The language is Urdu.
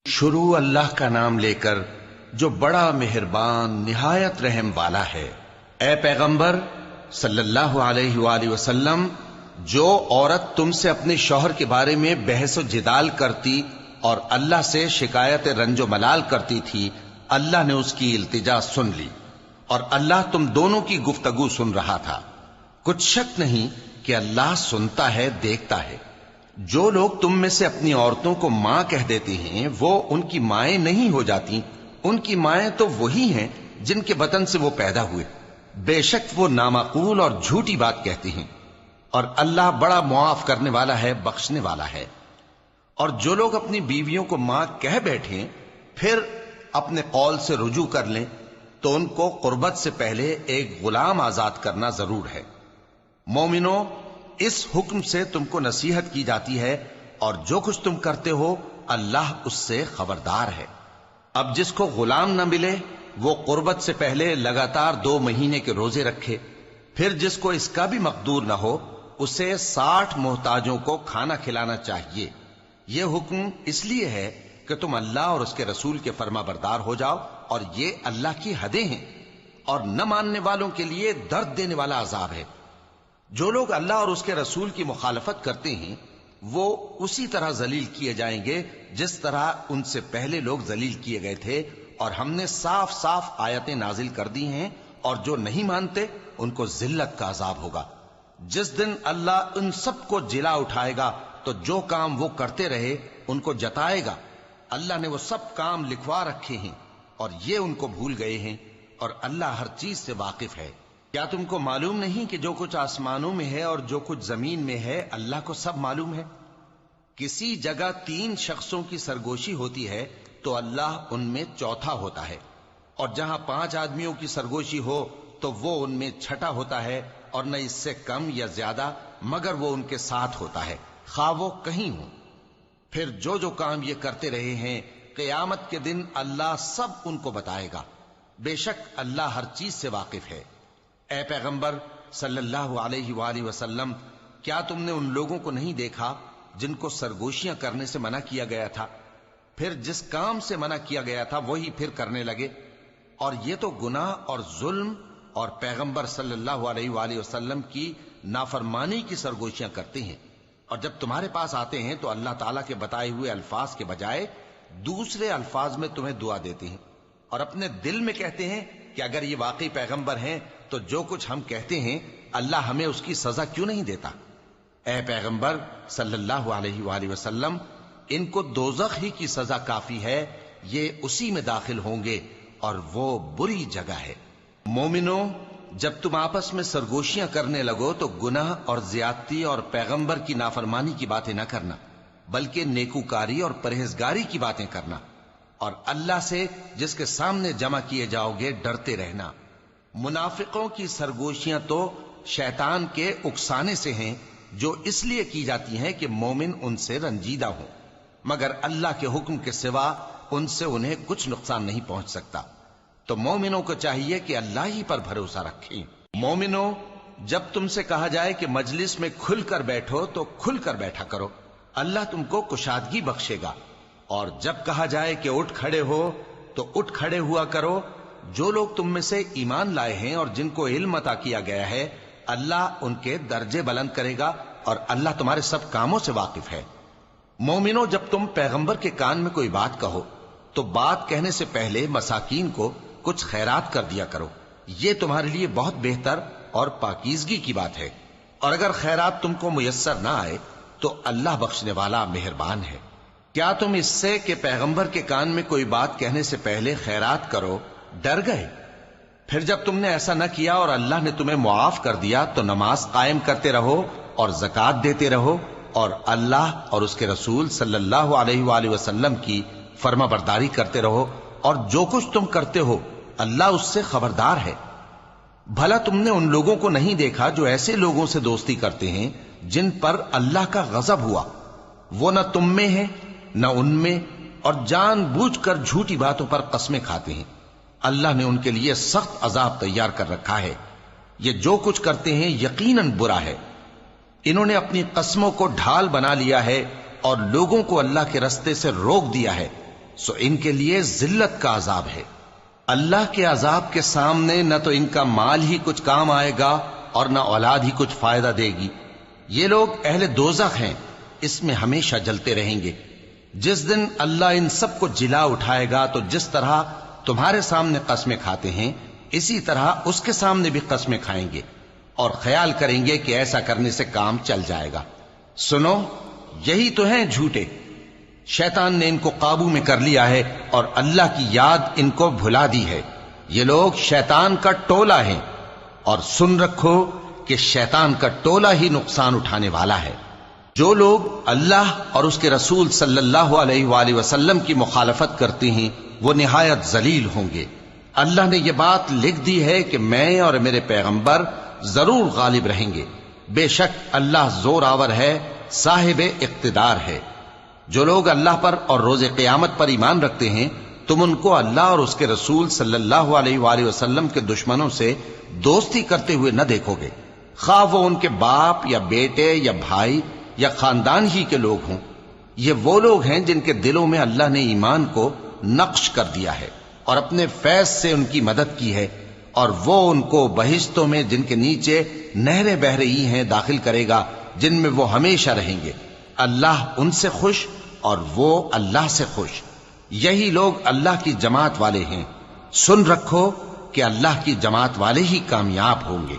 شروع اللہ کا نام لے کر جو بڑا مہربان نہایت رحم والا ہے۔ اے پیغمبر صلی اللہ علیہ وآلہ وسلم، جو عورت تم سے اپنے شوہر کے بارے میں بحث و جدال کرتی اور اللہ سے شکایت رنج و ملال کرتی تھی، اللہ نے اس کی التجا سن لی اور اللہ تم دونوں کی گفتگو سن رہا تھا۔ کچھ شک نہیں کہ اللہ سنتا ہے، دیکھتا ہے۔ جو لوگ تم میں سے اپنی عورتوں کو ماں کہہ دیتے ہیں وہ ان کی مائیں نہیں ہو جاتی، ان کی مائیں تو وہی ہیں جن کے بطن سے وہ پیدا ہوئے۔ بے شک وہ نامعقول اور جھوٹی بات کہتی ہیں، اور اللہ بڑا معاف کرنے والا ہے، بخشنے والا ہے۔ اور جو لوگ اپنی بیویوں کو ماں کہہ بیٹھیں پھر اپنے قول سے رجوع کر لیں تو ان کو قربت سے پہلے ایک غلام آزاد کرنا ضرور ہے۔ مومنوں، اس حکم سے تم کو نصیحت کی جاتی ہے اور جو کچھ تم کرتے ہو اللہ اس سے خبردار ہے۔ اب جس کو غلام نہ ملے وہ قربت سے پہلے لگاتار 2 مہینے کے روزے رکھے، پھر جس کو اس کا بھی مقدور نہ ہو اسے 60 محتاجوں کو کھانا کھلانا چاہیے۔ یہ حکم اس لیے ہے کہ تم اللہ اور اس کے رسول کے فرما بردار ہو جاؤ، اور یہ اللہ کی حدیں ہیں، اور نہ ماننے والوں کے لیے درد دینے والا عذاب ہے۔ جو لوگ اللہ اور اس کے رسول کی مخالفت کرتے ہیں وہ اسی طرح ذلیل کیے جائیں گے جس طرح ان سے پہلے لوگ ذلیل کیے گئے تھے، اور ہم نے صاف صاف آیتیں نازل کر دی ہیں، اور جو نہیں مانتے ان کو ذلت کا عذاب ہوگا۔ جس دن اللہ ان سب کو جلا اٹھائے گا تو جو کام وہ کرتے رہے ان کو جتائے گا۔ اللہ نے وہ سب کام لکھوا رکھے ہیں اور یہ ان کو بھول گئے ہیں، اور اللہ ہر چیز سے واقف ہے۔ کیا تم کو معلوم نہیں کہ جو کچھ آسمانوں میں ہے اور جو کچھ زمین میں ہے اللہ کو سب معلوم ہے؟ کسی جگہ 3 شخصوں کی سرگوشی ہوتی ہے تو اللہ ان میں چوتھا ہوتا ہے، اور جہاں 5 آدمیوں کی سرگوشی ہو تو وہ ان میں چھٹا ہوتا ہے، اور نہ اس سے کم یا زیادہ مگر وہ ان کے ساتھ ہوتا ہے، خواہ وہ کہیں ہوں۔ پھر جو جو کام یہ کرتے رہے ہیں قیامت کے دن اللہ سب ان کو بتائے گا۔ بے شک اللہ ہر چیز سے واقف ہے۔ اے پیغمبر صلی اللہ علیہ وآلہ وسلم، کیا تم نے ان لوگوں کو نہیں دیکھا جن کو سرگوشیاں کرنے سے منع کیا گیا تھا، پھر جس کام سے منع کیا گیا تھا وہی پھر کرنے لگے؟ اور یہ تو گناہ اور ظلم اور پیغمبر صلی اللہ علیہ وآلہ وسلم کی نافرمانی کی سرگوشیاں کرتے ہیں، اور جب تمہارے پاس آتے ہیں تو اللہ تعالیٰ کے بتائے ہوئے الفاظ کے بجائے دوسرے الفاظ میں تمہیں دعا دیتے ہیں، اور اپنے دل میں کہتے ہیں کہ اگر یہ واقعی پیغمبر ہیں تو جو کچھ ہم کہتے ہیں اللہ ہمیں اس کی سزا کیوں نہیں دیتا؟ اے پیغمبر صلی اللہ علیہ وآلہ وسلم، ان کو دوزخ ہی کی سزا کافی ہے، یہ اسی میں داخل ہوں گے اور وہ بری جگہ ہے۔ مومنوں، جب تم آپس میں سرگوشیاں کرنے لگو تو گناہ اور زیادتی اور پیغمبر کی نافرمانی کی باتیں نہ کرنا، بلکہ نیکوکاری اور پرہیزگاری کی باتیں کرنا، اور اللہ سے جس کے سامنے جمع کیے جاؤ گے ڈرتے رہنا۔ منافقوں کی سرگوشیاں تو شیطان کے اکسانے سے ہیں جو اس لیے کی جاتی ہیں کہ مومن ان سے رنجیدہ ہوں، مگر اللہ کے حکم کے سوا ان سے انہیں کچھ نقصان نہیں پہنچ سکتا۔ تو مومنوں کو چاہیے کہ اللہ ہی پر بھروسہ رکھیں۔ مومنوں، جب تم سے کہا جائے کہ مجلس میں کھل کر بیٹھو تو کھل کر بیٹھا کرو، اللہ تم کو کشادگی بخشے گا، اور جب کہا جائے کہ اٹھ کھڑے ہو تو اٹھ کھڑے ہوا کرو۔ جو لوگ تم میں سے ایمان لائے ہیں اور جن کو علم عطا کیا گیا ہے اللہ ان کے درجے بلند کرے گا، اور اللہ تمہارے سب کاموں سے واقف ہے۔ مومنوں، جب تم پیغمبر کے کان میں کوئی بات کہو تو بات کہنے سے پہلے مساکین کو کچھ خیرات کر دیا کرو، یہ تمہارے لیے بہت بہتر اور پاکیزگی کی بات ہے، اور اگر خیرات تم کو میسر نہ آئے تو اللہ بخشنے والا مہربان ہے۔ کیا تم اس سے کہ پیغمبر کے کان میں کوئی بات کہنے سے پہلے خیرات کرو ڈر گئے؟ پھر جب تم نے ایسا نہ کیا اور اللہ نے تمہیں معاف کر دیا تو نماز قائم کرتے رہو اور زکوٰۃ دیتے رہو، اور اللہ اور اس کے رسول صلی اللہ علیہ وآلہ وسلم کی فرما برداری کرتے رہو، اور جو کچھ تم کرتے ہو اللہ اس سے خبردار ہے۔ بھلا تم نے ان لوگوں کو نہیں دیکھا جو ایسے لوگوں سے دوستی کرتے ہیں جن پر اللہ کا غضب ہوا؟ وہ نہ تم میں ہیں نہ ان میں، اور جان بوجھ کر جھوٹی باتوں پر قسمیں کھاتے ہیں۔ اللہ نے ان کے لیے سخت عذاب تیار کر رکھا ہے، یہ جو کچھ کرتے ہیں یقیناً برا ہے۔ انہوں نے اپنی قسموں کو ڈھال بنا لیا ہے اور لوگوں کو اللہ کے رستے سے روک دیا ہے، سو ان کے لیے ذلت کا عذاب ہے۔ اللہ کے عذاب کے سامنے نہ تو ان کا مال ہی کچھ کام آئے گا اور نہ اولاد ہی کچھ فائدہ دے گی۔ یہ لوگ اہل دوزخ ہیں، اس میں ہمیشہ جلتے رہیں گے۔ جس دن اللہ ان سب کو جلا اٹھائے گا تو جس طرح تمہارے سامنے قسمیں کھاتے ہیں اسی طرح اس کے سامنے بھی قسمیں کھائیں گے اور خیال کریں گے کہ ایسا کرنے سے کام چل جائے گا۔ سنو، یہی تو ہیں جھوٹے۔ شیطان نے ان کو قابو میں کر لیا ہے اور اللہ کی یاد ان کو بھلا دی ہے۔ یہ لوگ شیطان کا ٹولہ ہیں، اور سن رکھو کہ شیطان کا ٹولہ ہی نقصان اٹھانے والا ہے۔ جو لوگ اللہ اور اس کے رسول صلی اللہ علیہ وآلہ وسلم کی مخالفت کرتے ہیں وہ نہایت ذلیل ہوں گے۔ اللہ نے یہ بات لکھ دی ہے کہ میں اور میرے پیغمبر ضرور غالب رہیں گے۔ بے شک اللہ زور آور ہے، صاحب اقتدار ہے۔ جو لوگ اللہ پر اور روز قیامت پر ایمان رکھتے ہیں تم ان کو اللہ اور اس کے رسول صلی اللہ علیہ وآلہ وسلم کے دشمنوں سے دوستی کرتے ہوئے نہ دیکھو گے، خواہ وہ ان کے باپ یا بیٹے یا بھائی یا خاندان ہی کے لوگ ہوں۔ یہ وہ لوگ ہیں جن کے دلوں میں اللہ نے ایمان کو نقش کر دیا ہے اور اپنے فیض سے ان کی مدد کی ہے، اور وہ ان کو بہشتوں میں جن کے نیچے نہریں بہ رہی ہیں داخل کرے گا، جن میں وہ ہمیشہ رہیں گے۔ اللہ ان سے خوش اور وہ اللہ سے خوش۔ یہی لوگ اللہ کی جماعت والے ہیں۔ سن رکھو کہ اللہ کی جماعت والے ہی کامیاب ہوں گے۔